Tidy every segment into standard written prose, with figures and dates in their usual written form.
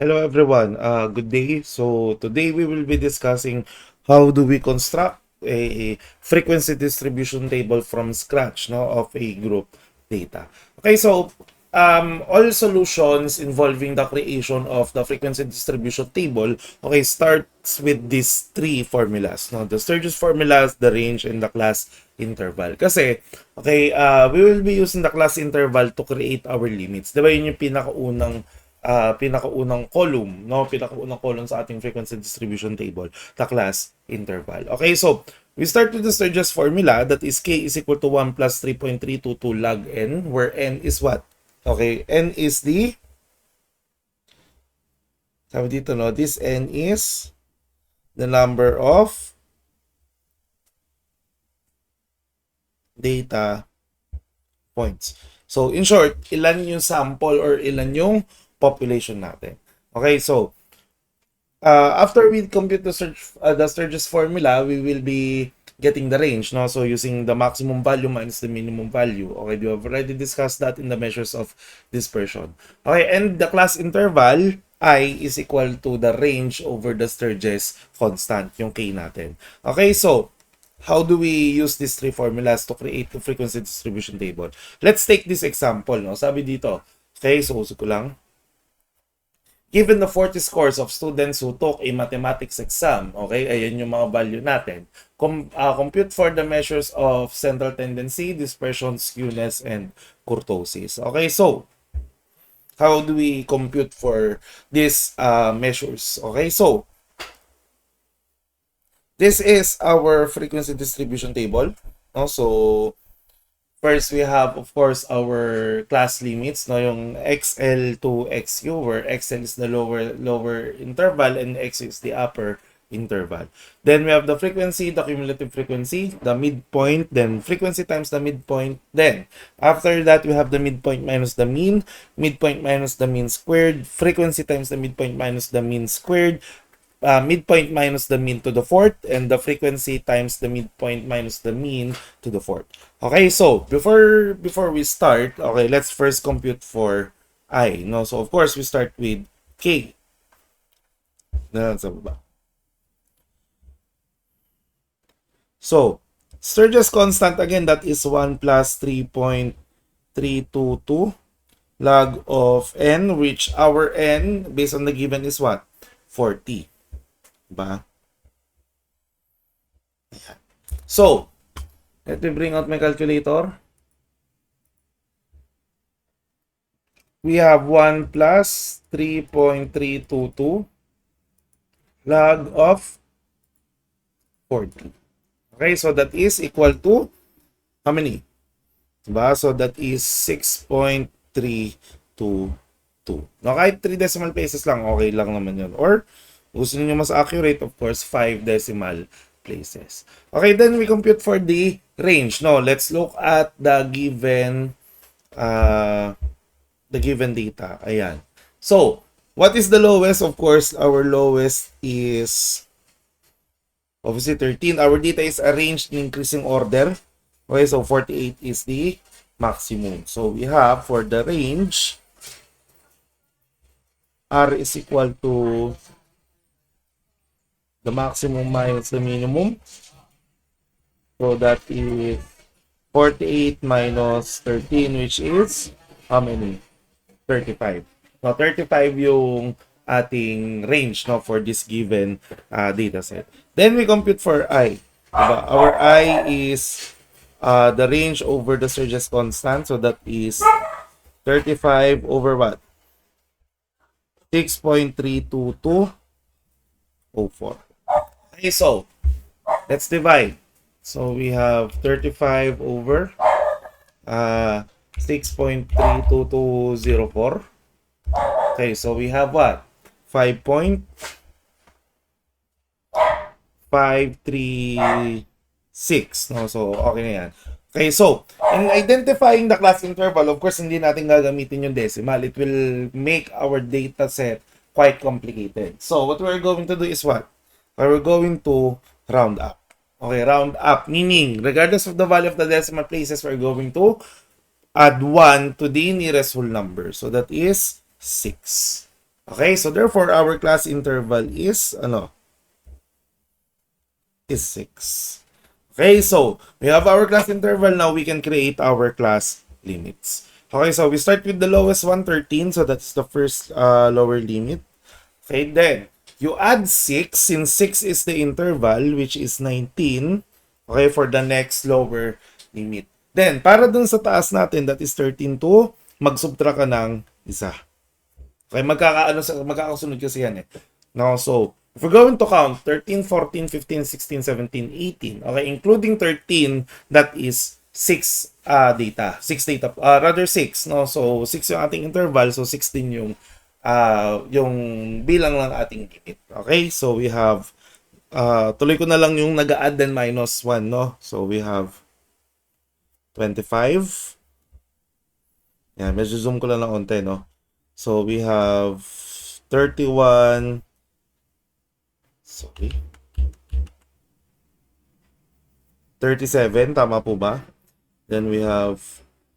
Hello everyone, good day. So today we will be discussing how do we construct a frequency distribution table from scratch, no, of a group data. Okay, so all solutions involving the creation of the frequency distribution table, okay, starts with these three formulas, no, the Sturgeon formulas, the range, and the class interval. Kasi, okay, we will be using the class interval to create our limits. Diba yun yung pinakaunang column, no? Pinakaunang column sa ating frequency distribution table, the class interval. Okay, so we start with the Sturgeon formula, that is k is equal to 1 plus 3.322 log n, where n is what? Okay, n is the, sabi dito, no, this n is the number of data points. So, in short, ilan yung sample or ilan yung population natin. Okay, so, after we compute the Sturgeon formula, we will be getting the range, no? So, using the maximum value minus the minimum value. Okay, we have already discussed that in the measures of dispersion. Okay, and the class interval, I is equal to the range over the Sturgeon constant, yung K natin. Okay, so, how do we use these three formulas to create the frequency distribution table? Let's take this example, no? Sabi dito, okay, so uso ko lang. Given the 40 scores of students who took a mathematics exam, okay, ayan yung mga value natin. Compute for the measures of central tendency, dispersion, skewness, and kurtosis. Okay, so, how do we compute for these measures? Okay, so, this is our frequency distribution table. No? So, first we have, of course, our class limits, no, yung XL to XU, where XL is the lower interval and XU is the upper interval. Then we have the frequency, the cumulative frequency, the midpoint, then frequency times the midpoint. Then, after that, we have the midpoint minus the mean, midpoint minus the mean squared, frequency times the midpoint minus the mean squared, midpoint minus the mean to the fourth, and the frequency times the midpoint minus the mean to the fourth. Okay, so before we start, okay, let's first compute for I. No, so of course we start with K. Sa baba. So, Sturgeon constant again, that is 1 plus 3.322 log of n, which our n based on the given is what? 40. Diba? Ayan. So, let me bring out my calculator. We have 1 plus 3.322 log of 40. Okay, so that is equal to how many? Diba? So that is 6.322. No, kahit 3 decimal places lang, okay lang naman yun. Or, gusto niyo mas accurate, of course, 5 decimal places. Okay, then we compute for the range. No, let's look at the given data. Ayan. So, what is the lowest? Of course, our lowest is obviously 13. Our data is arranged in increasing order. Okay, so 48 is the maximum. So, we have for the range, R is equal to the maximum minus the minimum. So that is 48 minus 13, which is how many? 35. Now, 35 yung ating range, no, for this given data set. Then we compute for I. Diba? Our I is the range over the Sturgeon constant. So that is 35 over what? 6.32204. Okay, so let's divide. So we have 35 over 6.32204. Okay, so we have what? 5.536. No, so okay na yan. Okay, so in identifying the class interval, of course, hindi natin gagamitin yung decimal. It will make our data set quite complicated. So what we're going to do is what? We're going to round up. Okay, round up, meaning regardless of the value of the decimal places, we're going to add 1 to the nearest whole number. So that is 6. Okay, so therefore our class interval is ano? Is 6. Okay, so we have our class interval. Now we can create our class limits. Okay, so we start with the lowest one, 13. So that's the first lower limit. Okay, then you add 6 since 6 is the interval, which is 19. Okay, for the next lower limit. Then, para dun sa taas natin, that is 13 to, mag-subtract ka ng isa. Okay, magkakasunod kasi yan eh. No, so, if we're going to count 13, 14, 15, 16, 17, 18, okay, including 13, that is 6 data. 6 data, rather 6, no? So, 6 yung ating interval, so 16 yung bilang ng ating limit. Okay, so we have, tuloy ko na lang yung nag-add and minus 1, no? So, we have 25. Yan, medyo zoom ko lang ng onte, no? So, we have 31. Sorry. 37, tama po ba? Then we have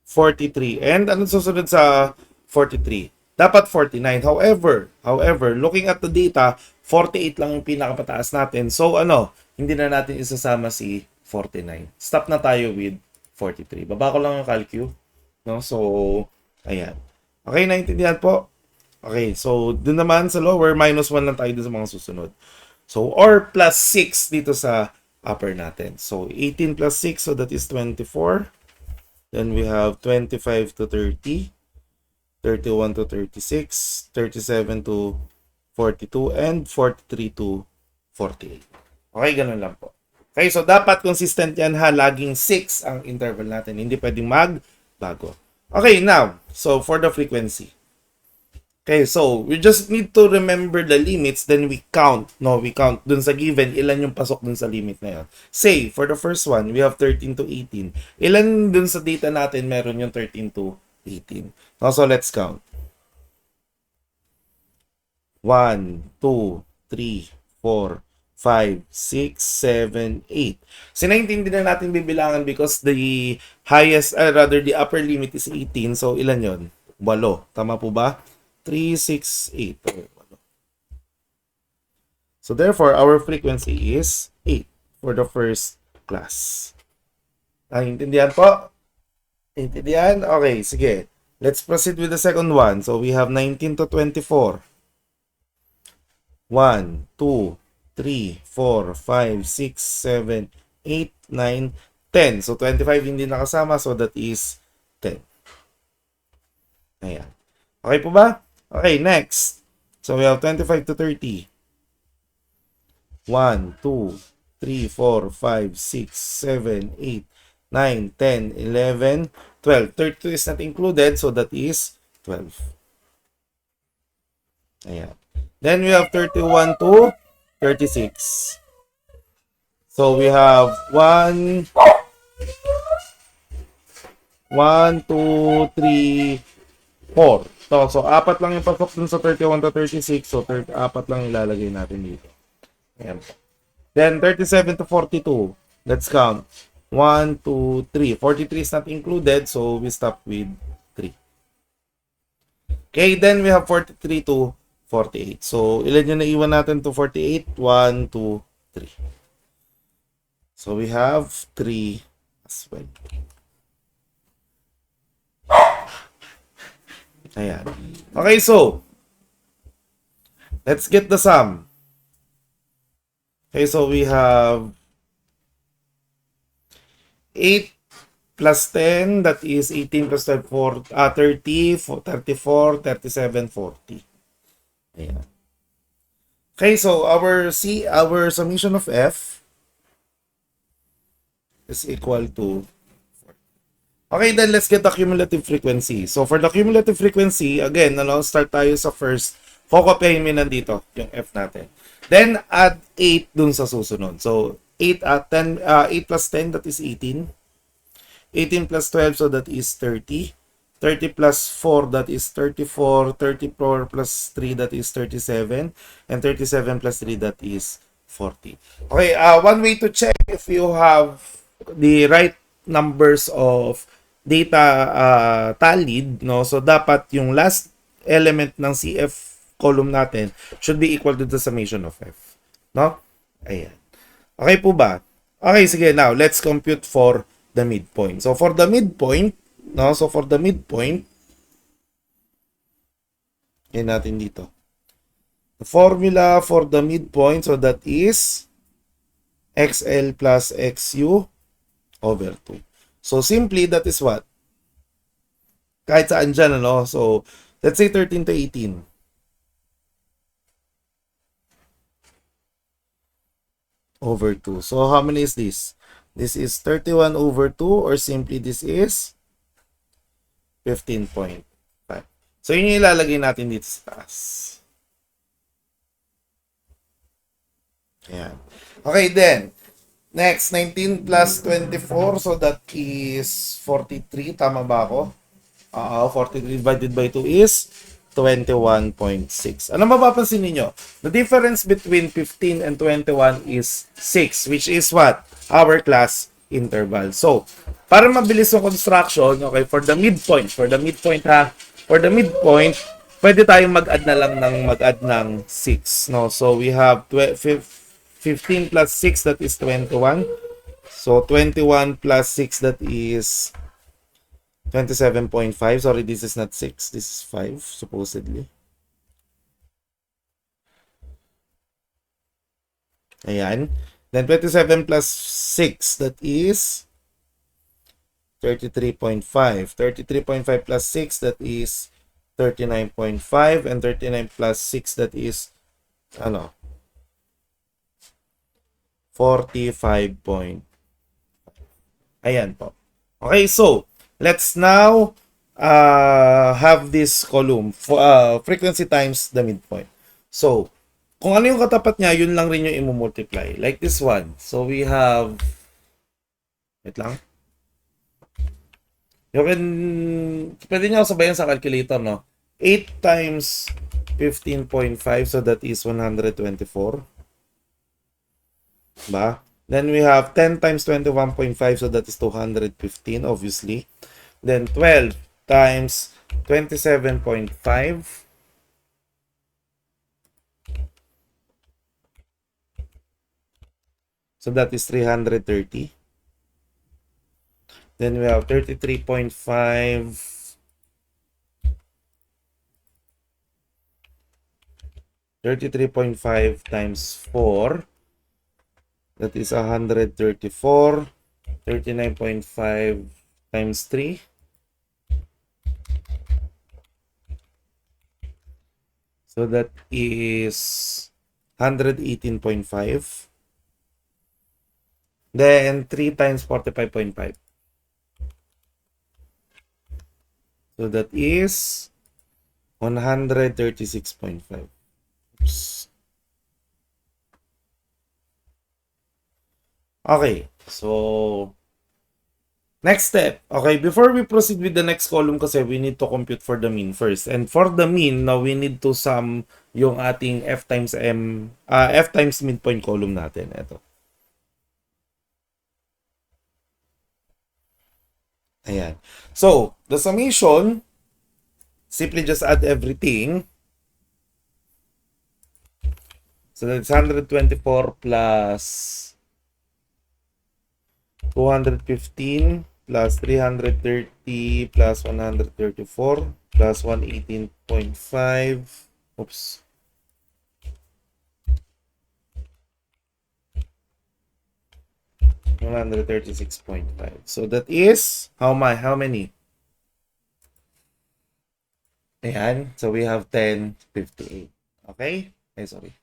43. And ano susunod sa 43? Dapat 49. However, looking at the data, 48 lang yung pinakapataas natin. So, hindi na natin isasama si 49. Stop na tayo with 43. Baba ko lang yung calcu. No? So, ayan. Okay, naintindihan po? Okay, so dun naman sa lower, minus 1 lang tayo dun sa mga susunod. So, or plus 6 dito sa upper natin. So, 18 plus 6, so that is 24. Then we have 25 to 30, 31 to 36, 37 to 42, and 43 to 48. Okay, ganun lang po. Okay, so dapat consistent yan ha. Laging 6 ang interval natin. Hindi pwedeng magbago. Okay, now, so for the frequency. Okay, so we just need to remember the limits, then we count. No, we count dun sa given, ilan yung pasok dun sa limit na yun. Say, for the first one, we have 13 to 18. Ilan dun sa data natin meron yung 13 to 18? So let's count. 1, 2, 3, 4, 5, 6, 7, 8. Si 19 din na natin bibilangan because the highest, rather the upper limit is 18. So ilan yon? 8. Tama po ba? 3, 6, 8. So therefore, our frequency is 8 for the first class. Intindihan po? Intindihan? Okay, sige. Let's proceed with the second one. So we have 19 to 24. 1, 2, 3, 4, 5, 6, 7, 8, 9, 10. So 25 hindi nakasama, so that is 10. Ayan. Okay po ba? Okay, next. So we have 25 to 30. 1, 2, 3, 4, 5, 6, 7, 8, 9, 10, 11, 12. 32 is not included, so that is 12. Ayan. Then we have 31 to 36. So we have 1, 2, 3, 4. So, apat lang yung pasok dun sa 31 to 36. So, apat lang ilalagay natin dito. Ayan. Then, 37 to 42. Let's count. 1, 2, 3. 43 is not included. So, we stop with 3. Okay, then we have 43 to 48. So, ilan yung naiwan natin to 48? 1, 2, 3. So, we have 3 as well. Ayan. Okay, so, let's get the sum. Okay, so we have 8 plus 10, that is 18 plus 12, 30, 34, 37, 40. Ayan. Okay, so our summation of F is equal to. Okay, then let's get the cumulative frequency. So for the cumulative frequency, again, start tayo sa first. Focopyahin mo nandito yung F natin. Then add 8 dun sa susunod. So 8 plus 10, that is 18. 18 plus 12, so that is 30. 30 plus 4, that is 34. 34 plus 3, that is 37. And 37 plus 3, that is 40. Okay, one way to check if you have the right numbers of data tallied, no? So dapat yung last element ng CF column natin should be equal to the summation of f. No? Ayan. Okay po ba? Okay, sige. Now, let's compute for the midpoint. So, for the midpoint, no? So, for the midpoint, yan natin dito. The formula for the midpoint, so that is xl plus xu over 2. So, simply, that is what? Kahit saan dyan, ano? So, let's say 13 to 18. Over 2. So, how many is this? This is 31 over 2, or simply this is 15.5. So, yun yung ilalagay natin dito sa taas. Ayan. Okay, then. Next, 19 plus 24. So, that is 43. Tama ba ako? 43 divided by 2 is 21.6. Ano mapapansin ninyo? The difference between 15 and 21 is 6, which is what? Our class interval. So, para mabilis yung construction, okay, for the midpoint ha, for the midpoint, pwede tayong mag-add na lang mag-add ng 6, no? So, we have 15 plus 6, that is 21. So, 21 plus 6, that is 27.5. Sorry, this is not 6. This is 5, supposedly. Ayan. Then, 27 plus 6, that is 33.5. 33.5 plus 6, that is 39.5. And 39 plus 6, that is, 45 point. Ayan po. Okay, so, let's now have this column for frequency times the midpoint. So, kung ano yung katapat niya, yun lang rin yung i-multiply. Like this one. So, we have, wait lang. You can, pwede nyo sabayan sa calculator, no? 8 times 15.5, so that is 124. Ba? Then we have 10 times 21.5, so that is 215, obviously. Then 12 times 27.5. So that is 330. Then we have 33.5. 33.5 times 4. That is 134. 39.5 times 3. So that is 118.5. Then 3 times 45.5. So that is 136.5. Oops. Okay, so next step. Okay, before we proceed with the next column kasi we need to compute for the mean first. And for the mean, now we need to sum yung ating f times midpoint column natin. Ito. Ayan. So, the summation, simply just add everything. So, that's 124 plus 215 plus 330 plus 134 plus 118.5. Oops. $136.5. So that is how many? Ayan. So we have 1058. Okay? Ay, sorry.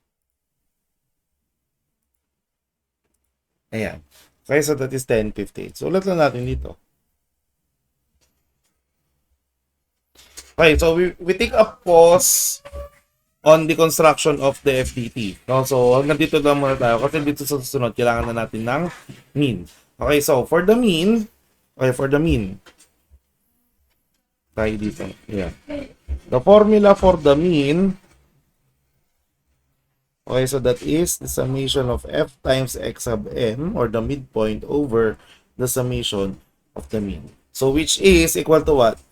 Ayan. Okay, so that is 1058. So ulit lang natin dito. Okay, so we take a pause on the construction of the FDT. No? So, hanggang dito lang muna tayo. Kasi dito sa susunod, kailangan na natin ng mean. Okay, so, for the mean, tayo dito. Yeah. The formula for the mean, okay, so that is the summation of f times x sub m, or the midpoint, over the summation of the mean. So, which is equal to what?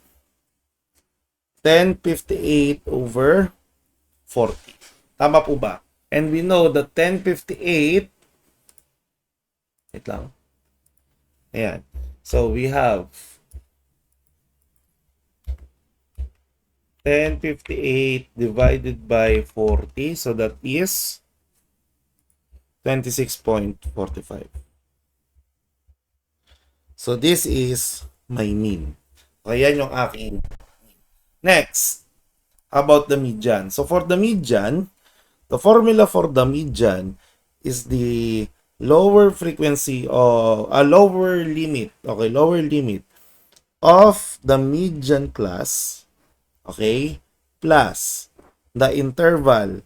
1058 over 40. Tama po ba? And we know that 1058, wait lang. Ayan. So, we have 1058 divided by 40. So, that is 26.45. So, this is my mean. Okay, yan yung aking. Next, how about the median? So, for the median, the formula for the median is the lower frequency or a lower limit, okay, lower limit of the median class, okay, plus the interval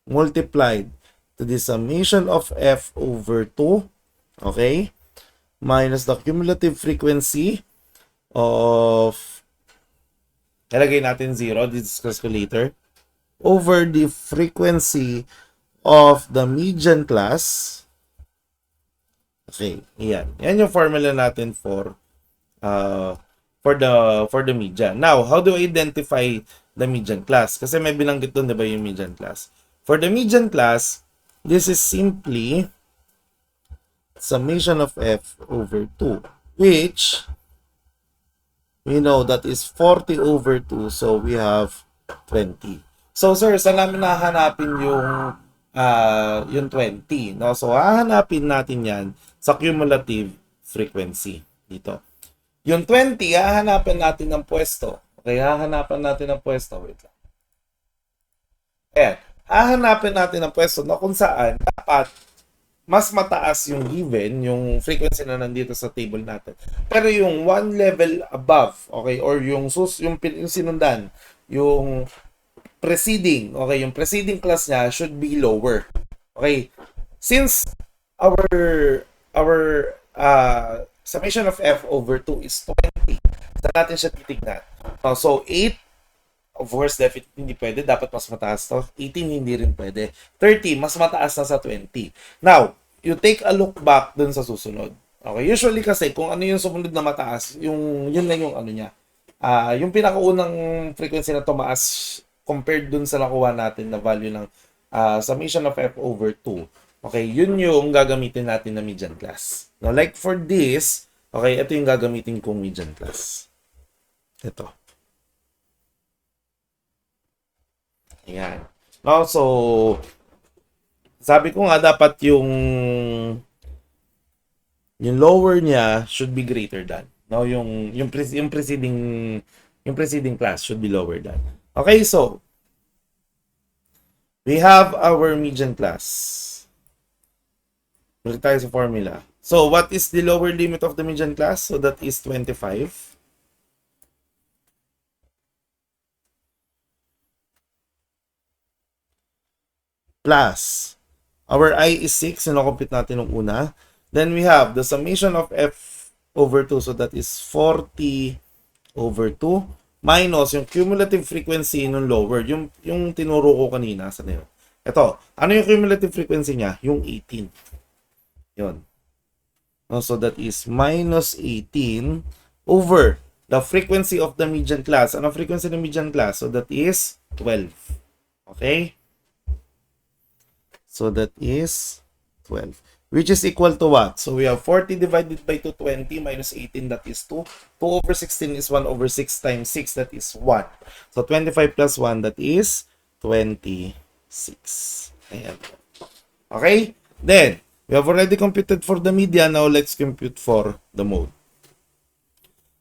multiplied to the summation of f over 2, okay, minus the cumulative frequency of, ilagay natin 0, discuss ko later, over the frequency of the median class. Okay, yan. Yan yung formula natin for the median. Now, how do I identify the median class? Kasi may binanggit doon, 'di ba, yung median class. For the median class, this is simply summation of f over 2, which we know that is 40 over 2, so we have 20. So, sir, saan namin nahanapin yung 20? No? So, hahanapin natin yan sa cumulative frequency dito. Yung 20, hahanapin natin ng pwesto. Okay, hahanapin natin ng pwesto. Wait lang. Ayan. Hahanapin natin ng pwesto na kung saan dapat mas mataas yung given, yung frequency na nandito sa table natin. Pero yung one level above, okay, or yung sinundan, yung preceding, okay, yung preceding class niya should be lower. Okay? Since our summation of f over 2 is 20, saan natin siya titignan? So 8, of course, definitely hindi pwede. Dapat mas mataas to. 18, hindi rin pwede. 30, mas mataas na sa 20. Now, you take a look back dun sa susunod. Okay, usually kasi, kung ano yung sumunod na mataas, yun lang yung ano niya. Yung pinakaunang frequency na tumaas compared dun sa nakuha natin na value ng summation of f over 2. Okay, yun yung gagamitin natin na median class. Now, like for this, okay, ito yung gagamitin kong median class. Ito. Ayan. No, so, sabi ko nga dapat yung lower niya should be greater than. No, yung preceding class should be lower than. Okay, so we have our median class. Balik tayo sa formula. So, what is the lower limit of the median class? So, that is 25. Plus, our I is 6. Sino-compute natin nung una. Then, we have the summation of f over 2. So, that is 40 over 2. Minus yung cumulative frequency nung lower. Yung tinuro ko kanina. Saan yun? Ito. Ano yung cumulative frequency niya? Yung 18. Yun. So, that is minus 18 over the frequency of the median class. Ano frequency ng median class? So, that is 12. Okay? So, that is 12. Which is equal to what? So, we have 40 divided by 220 minus 18, that is 2. 2 over 16 is 1 over 6 times 6, that is 1. So, 25 plus 1, that is 26. Ayan. Okay? Then, we have already computed for the median. Now, let's compute for the mode.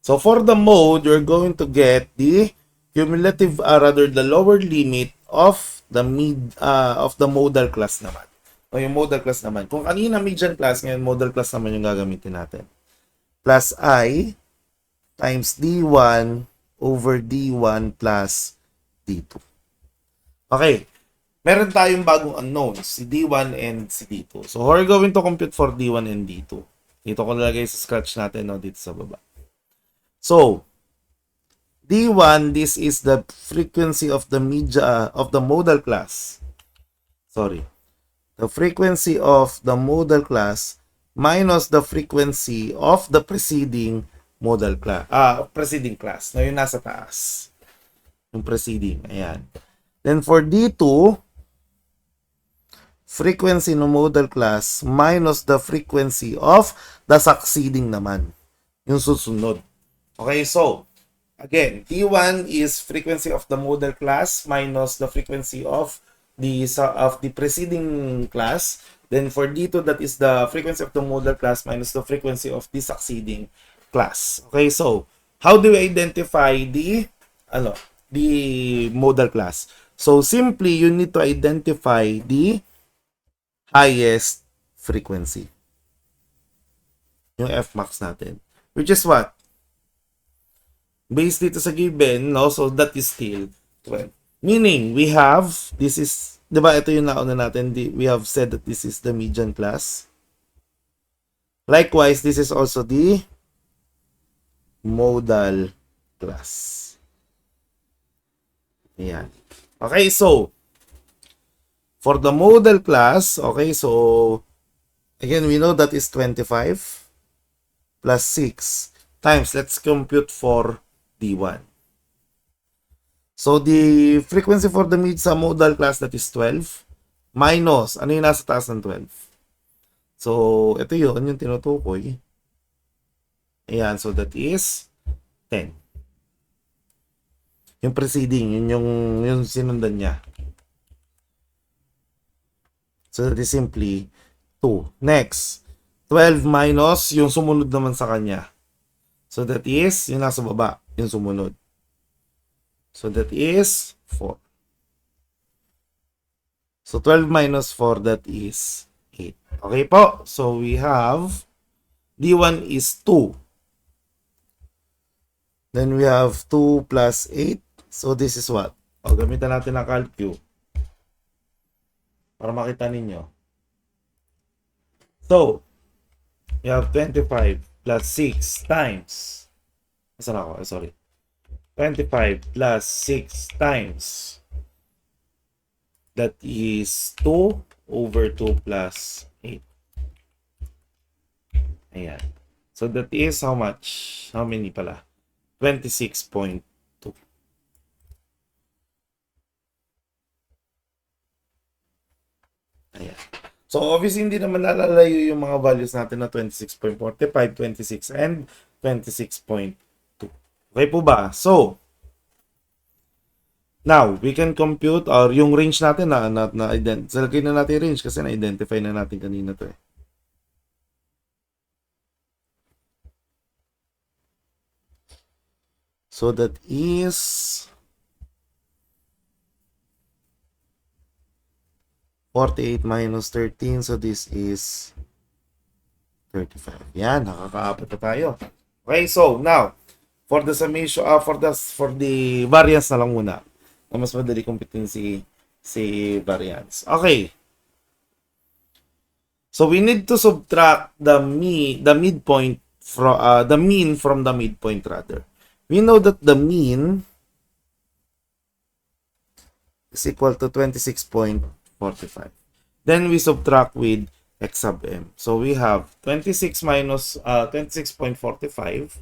So, for the mode, you're going to get the cumulative, rather the lower limit of the modal class naman. O yung modal class naman. Kung kanina median class, ngayon modal class naman yung gagamitin natin. Plus I times D1 over D1 plus D2. Okay. Meron tayong bagong unknowns, si D1 and si D2. So, we're going to compute for D1 and D2. Dito ko nalagay sa scratch natin, no, dito sa baba. So, D1, this is the frequency of the modal class. Sorry. The frequency of the modal class minus the frequency of the preceding modal class. Preceding class. Na yung nasa taas. Yung preceding. Ayan. Then for D2, frequency ng modal class minus the frequency of the succeeding naman. Yung susunod. Okay, so, again, D1 is frequency of the modal class minus the frequency of the preceding class. Then for D2, that is the frequency of the modal class minus the frequency of the succeeding class. Okay, so, how do we identify the modal class? So, simply, you need to identify the highest frequency. Yung Fmax natin. Which is what? Based dito sa given, no? So, that is still 12. Meaning, we have, this is, di ba ito yung nauna natin, we have said that this is the median class. Likewise, this is also the modal class. Ayan. Okay, so, for the modal class, okay, so, again, we know that is 25 plus 6 times, let's compute for D1. So, the frequency for the mid sa modal class, that is 12, minus, ano yung nasa taas ng 12? So, ito yun, yung tinutukoy. Ayan, so that is 10. Yung preceding, yung sinundan niya. So, that is simply 2. Next, 12 minus yung sumunod naman sa kanya. So, that is yung nasa baba, yung sumunod. So, that is 4. So, 12 minus 4, that is 8. Okay po. So, we have D1 is 2. Then, we have 2 plus 8. So, this is what? O, gamitan natin ang calcu para makita ninyo. So, you have 25 plus 6 times. Saan ako? Sorry. 25 plus 6 times. That is 2 over 2 plus 8. Ayan. So, that is how much? How many pala? 26.2. Ayan. So, obviously, hindi naman nalalayo yung mga values natin na 26.45, 26, and 26.2. Okay po ba? So, now, we can compute or yung range natin salagay na natin yung range kasi na-identify na natin kanina to eh. So, that is 48 minus 13. So, this is 35. Yan, nakakaapat na tayo. Okay, so, now, for the summation, for the variance na lang muna. Na mas madali kumpitin si variance. Okay. So, we need to subtract the midpoint from the mean from the midpoint rather. We know that the mean is equal to 26.45. Then we subtract with x sub m. So we have 26 minus 26.45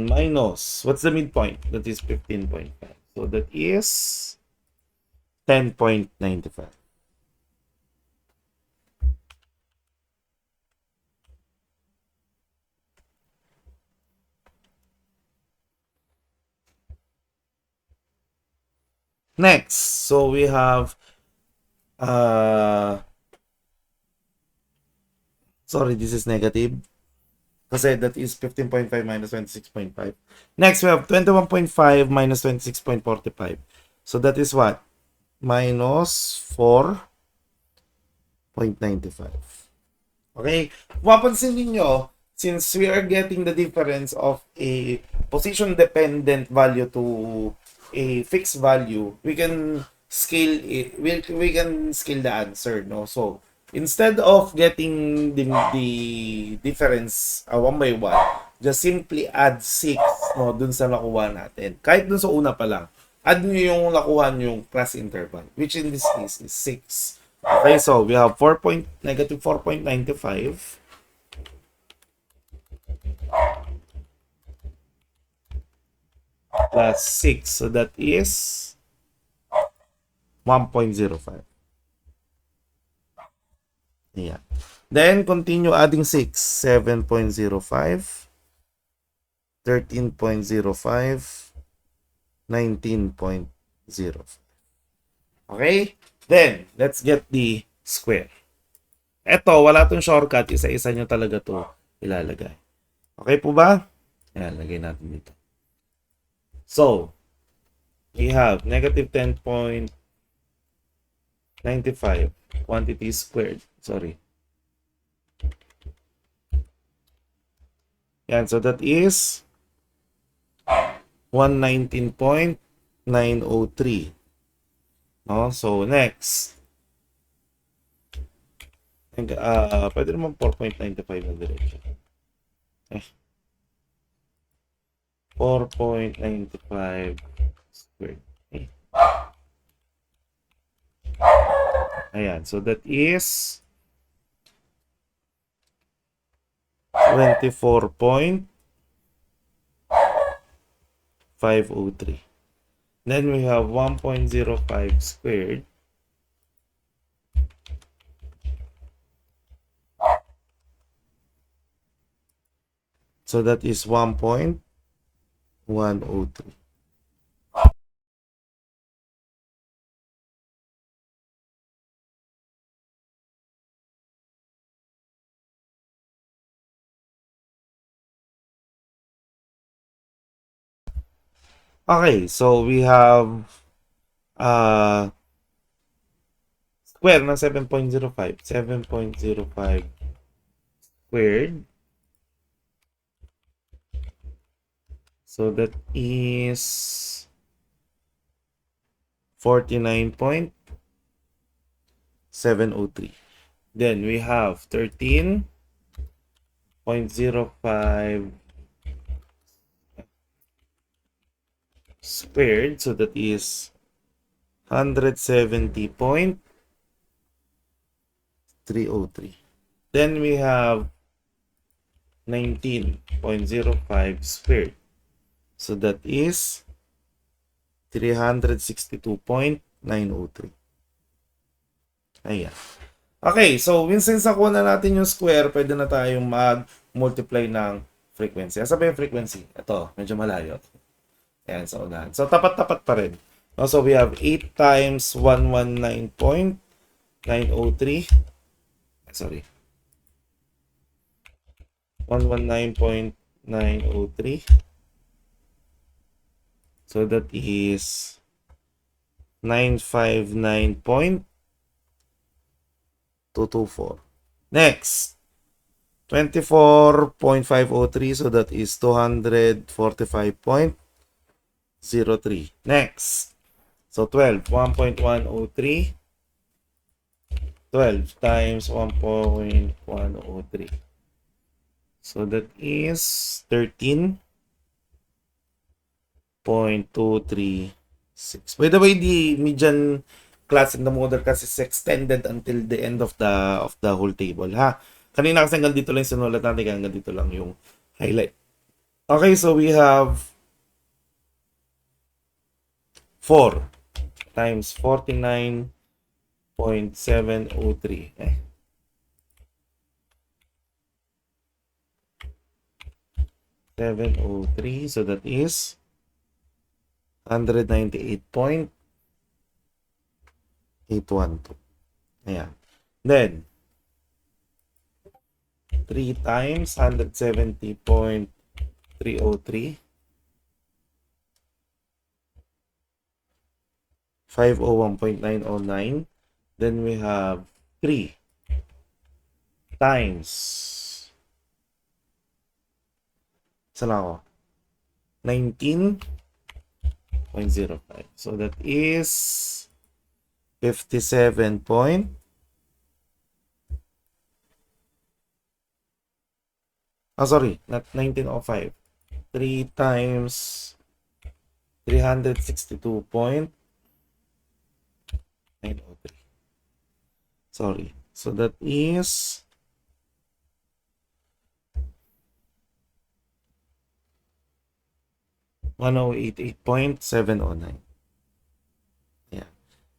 minus, what's the midpoint? That is 15.5. So that is 10.95. Next, so we have sorry, this is negative kasi that is 15.5 minus 26.5. Next, we have 21.5 minus 26.45. So that is what? Minus 4.95. Okay? Mapansin niyo, since we are getting the difference of a position-dependent value to a fixed value, we can scale it. We can scale the answer, no? So, instead of getting the difference one by one, just simply add 6 no dun sa nakuha natin. Kahit dun sa una pa lang, add nyo yung nakuha yung class interval, which in this case is 6. Okay, so we have negative 4.95 plus 6. So that is 1.05. Yeah. Then continue adding 6. 7.05, 13.05, 19.05. Okay? Then, let's get the square. Eto, wala tong shortcut. Isa-isa nyo talaga to ilalagay. Okay po ba? Ayan, lagay natin dito. So, we have negative 10.95 quantity squared. Sorry. Yan, so that is 119.903. No? So, next. Pwede naman 4.95 na diretso. 4.95 squared. Ayan, so that is 24.503. Then we have 1.05 squared. So that is 1.103. Okay, so we have square na 7.05. 7.05 squared. So that is 49.703. Then we have 13.05 squared. So that is 170.303. Then we have 19.05 squared. So that is 362.903. Ayan. Okay, so since nakuha na natin yung square, pwede na tayong mag-multiply ng frequency. Asa ba yung frequency? Ito, medyo malayo. Ayan, sa unahan. So, tapat-tapat pa rin. So, we have 8 times 119.903. Sorry. 119.903. So, that is 959.224. Next, 24.503. So, that is 245.03. Next, so 12, 1.103. 12 times 1.103. So that is 13.236. By the way, the median class in the model kasi is extended until the end of the whole table, ha? Kanina kasi hanggang dito lang yung sinulat natin, kaya hanggang dito lang yung highlight. Okay, so we have 4 times 49.703. 703, so that is 198.812. Ayan. Then, 3 times 170.303. 501.909. Then we have 3 times, saan ako? 19.05. So that is 57 point. Sorry, not 1905. 3 times 362.903. Sorry. So that is 5 1088.709. Yeah.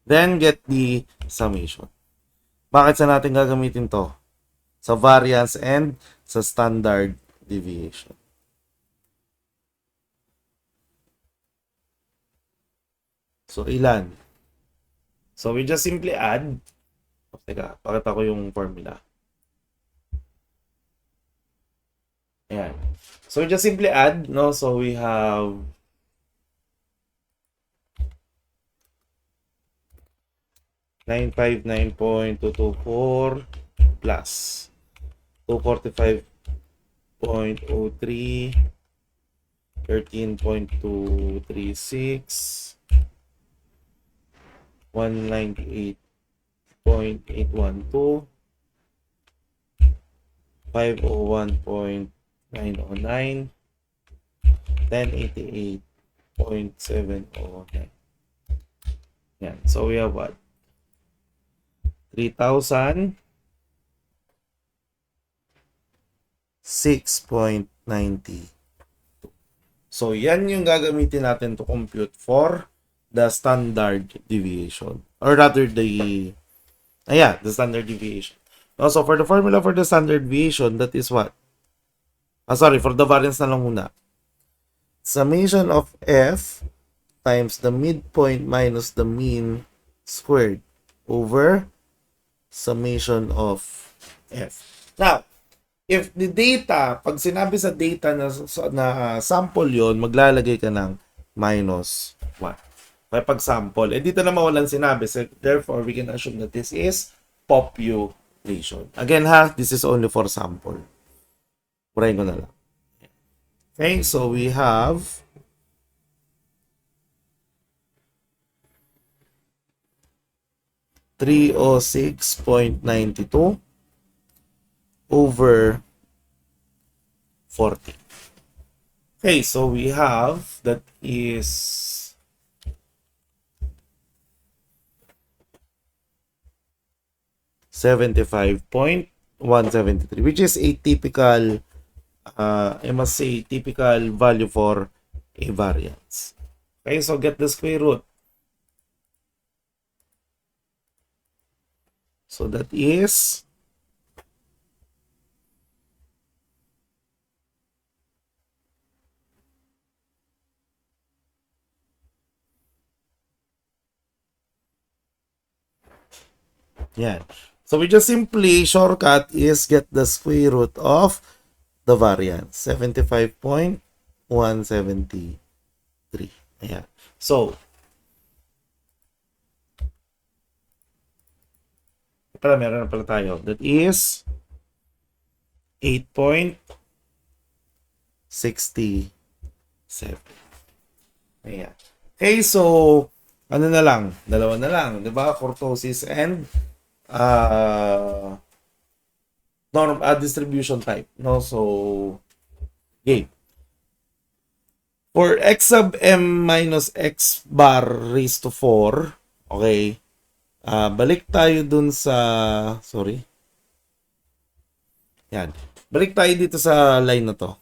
Then get the summation. Bakit sa natin gagamitin to? Sa variance and sa standard deviation. So, ilan? So, we just simply add. Teka, pakita ko yung formula. Ayan. So, we just simply add, no? So, we have 959.224 plus 245.03, 13.236, 198.812, 501.909, 1088.709. Yan. So we have what? 3,006.90. So yan yung gagamitin natin to compute for the standard deviation. Or rather the standard deviation. Also, for the formula for the standard deviation, that is what? For the variance na lang muna. Summation of f times the midpoint minus the mean squared over summation of f. Now, if the data, pag sinabi sa data na sample yon, maglalagay ka ng minus 1. May pag-sample. Dito naman walang sinabi. So, therefore, we can assume that this is population. Again this is only for sample. Purahin ko na lang. Okay, so we have 306.92 over 40. Okay, so we have that is 75.173, which is a typical, I must say, typical value for a variance. Okay, so get the square root. So that is yan. So we just simply shortcut is get the square root of the variance, 75.173. Ayan. So meron na pala tayo. That is 8.67. Ayan. Okay, so ano na lang? Dalawa na lang. Diba? Kurtosis and distribution type. No? So, okay. For x sub m minus x bar raised to 4, okay, balik tayo dun sa, sorry. Yan. Balik tayo dito sa line na to.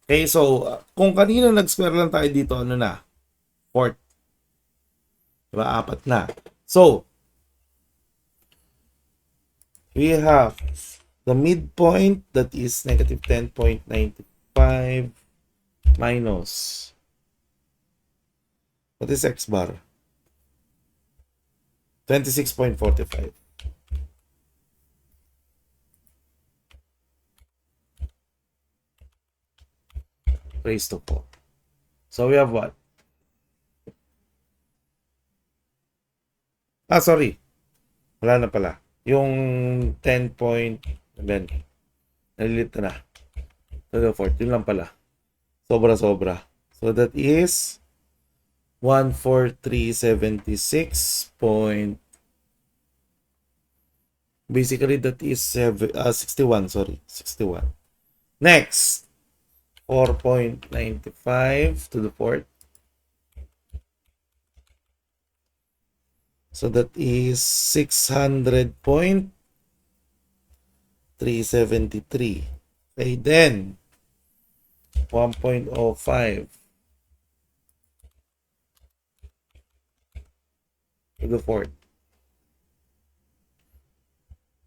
Okay, so, kung kanina nag-square lang tayo dito, ano na? 4. Diba? 4 na. So, we have the midpoint that is negative 10.95 minus, what is x bar? 26.45. Raised to 4. So we have what? Sorry. Wala na pala. Yung 10 point, then, nalilito na. To the 4. Yun lang pala. Sobra-sobra. So that is 14376 point. Basically, that is 61. Sorry. 61. Next. 4.95 to the 4th. So that is 600.373. Okay, then 1.05 to the fourth.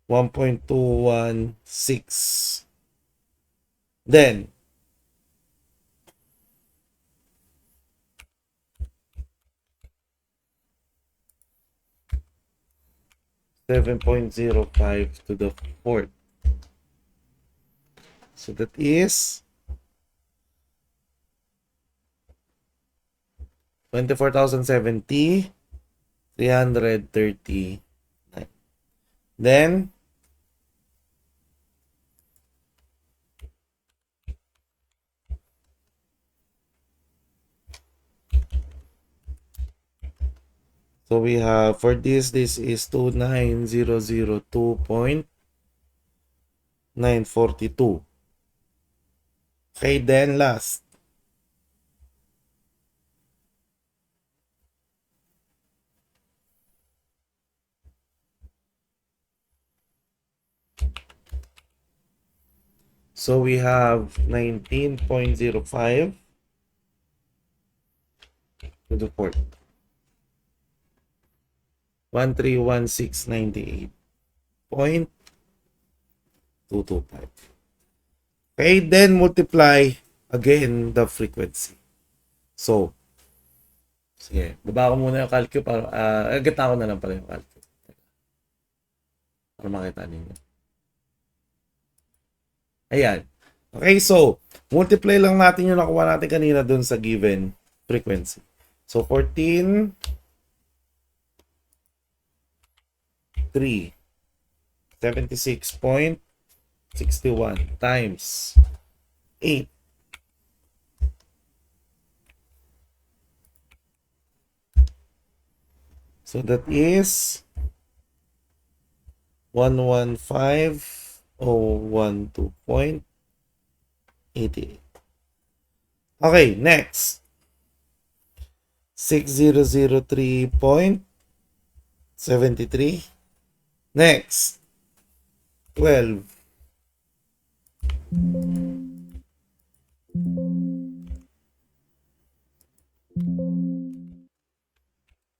1.216. Then 7.05 to the fourth. So that is 24,070, 339. Then so we have for this is 29,002.942. Okay, then last. So we have 19.05 to the fourth. 131,698.225. Okay, then multiply again the frequency. So, sige, baba ko muna yung calcu para, gitna ko na lang pala yung calcu. Para makita ninyo. Ayan. Okay, so, multiply lang natin yung nakuha natin kanina dun sa given frequency. So, 14, 3, 76.61 times 8. So that is 115,012.88. Okay, next. 6003.73. Next. 12.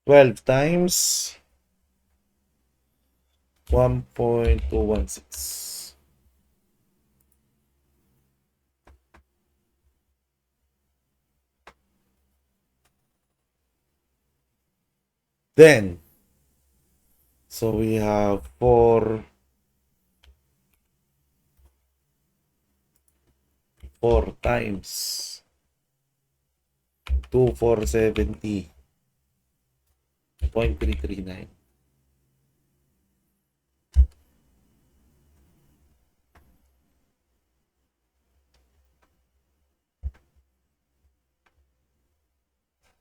12 times 1.216. Then, so we have 4 times 2470.339.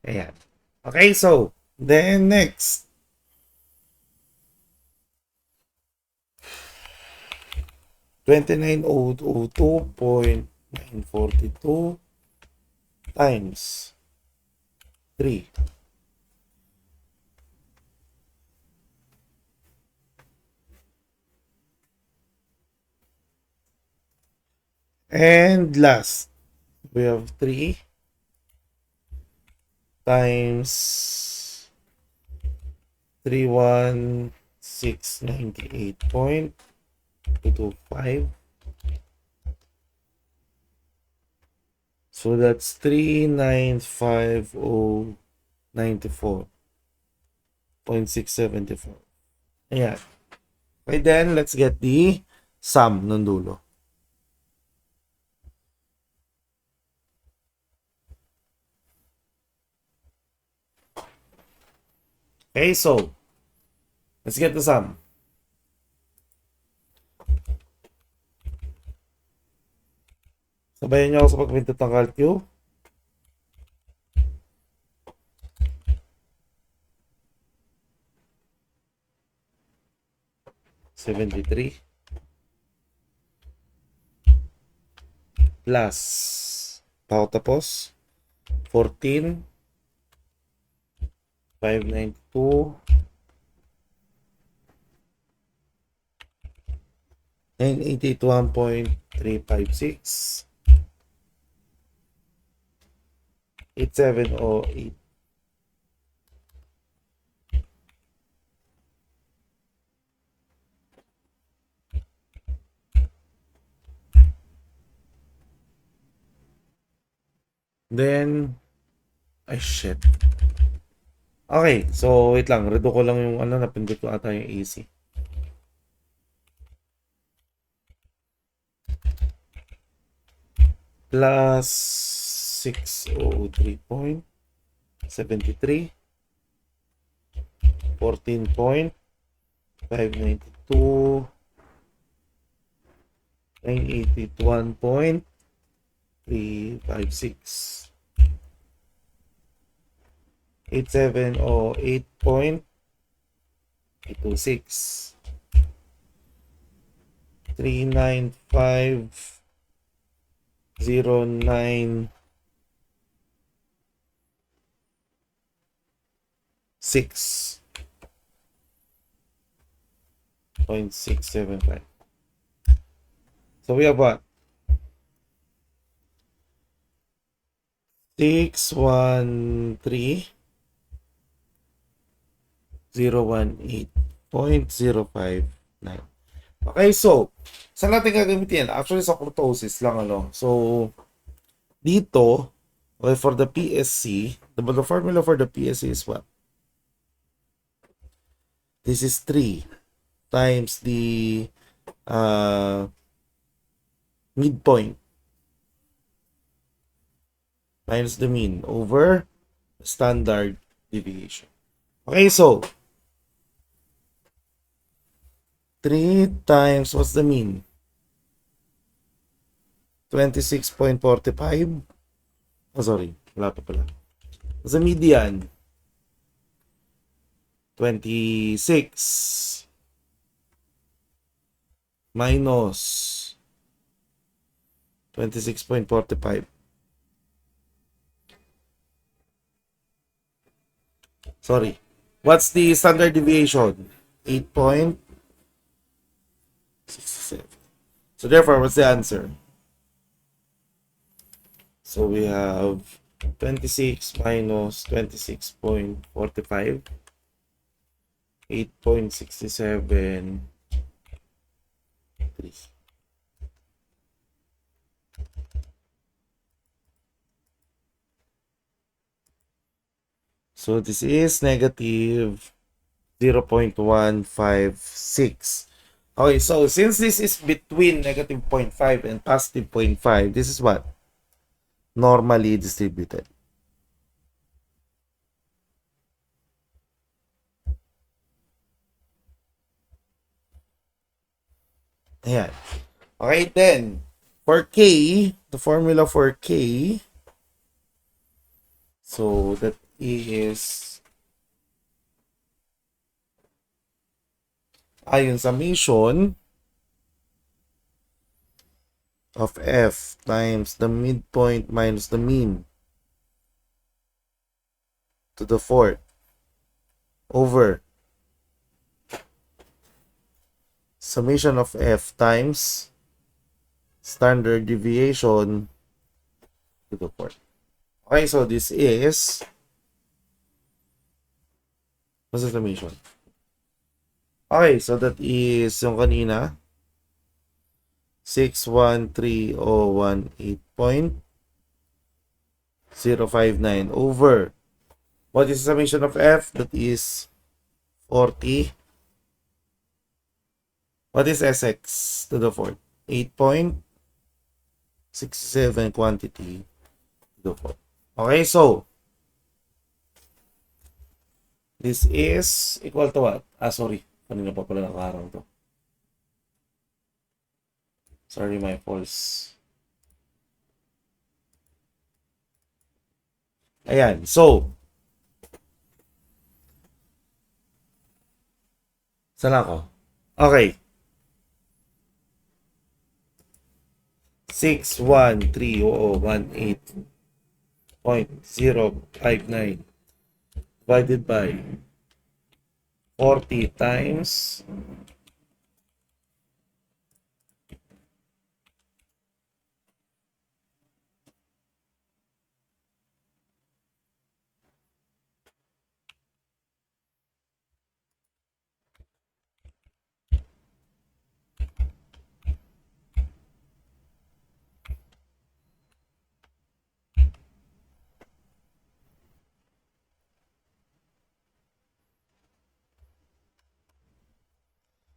Ayan. Okay, so, then next. 29,002.942 times 3. And last, we have 3 times 31698.225. So that's 395,094.674. Ayan. Okay, then let's get the sum ng dulo. Okay, so let's get the sum. Sabayan niyo ako sa pagpintot ng calcu. $73 plus tapos 14 592 981.356. 8708. Then, ay shit. Okay, so wait lang. Redo ko lang yung ano, napindot ko ata yung AC. Plus 603.73. 14.592. 981.356. 8708.826. 39509.675. So we have what? 613,018.059. Okay, so saan natin gagamitin? Actually, sa kurtosis lang, ano. So, dito, okay, for the PSC, the formula for the PSC is what? This is 3 times the midpoint minus the mean over standard deviation. Okay, so 3 times, what's the mean? 26.45. Oh, sorry. Wala pa pala. What's the median? 26 minus 26.45. Sorry. What's the standard deviation? 8.67. So therefore, what's the answer? So we have 26 minus 26.45. 8.67. 3. So this is negative 0.156. Okay, so since this is between negative 0.5 and positive 0.5, this is what? Normally distributed. Ayan. Okay, then, for K, the formula for K, so that is yung summation of F times the midpoint minus the mean to the fourth over summation of F times standard deviation to the fourth. Okay, so this is, what's the summation? Okay, so that is yung kanina, 613,018.059 over, what is the summation of F? That is 40. What is Sx to the fourth? 8.67 quantity to the fourth. Okay, so this is equal to what? Sorry. Kanina pa pala nakaharang to. Sorry, my false. Ayan, so saan ako? Okay. 613,018.059 divided by 40 times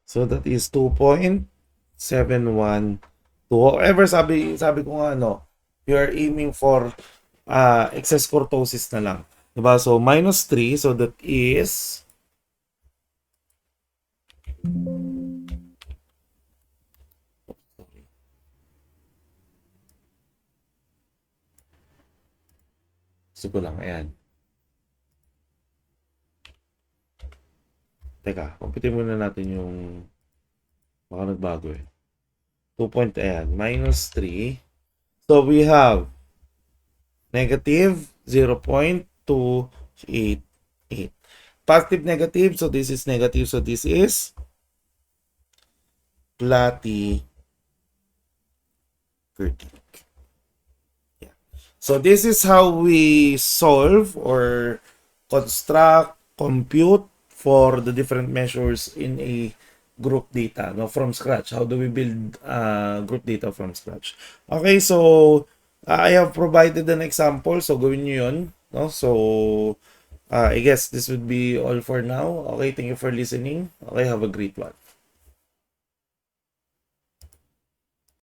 So that is 2.712. However, sabi ko nga, no, you are aiming for excess kurtosis na lang. Diba? So minus 3, so that is gusto ko lang, ayan. Teka, computin muna natin yung baka nagbago eh. 2 point, ayan, minus 3. So we have negative 0.288. Positive, negative, so this is negative, so this is platy critic. Yeah. So this is how we solve or construct, compute for the different measures in a group data, no, from scratch. How do we build group data from scratch? Okay, so I have provided an example, so gawin nyo yun, no? So I guess this would be all for now. Okay, thank you for listening. Okay, have a great one.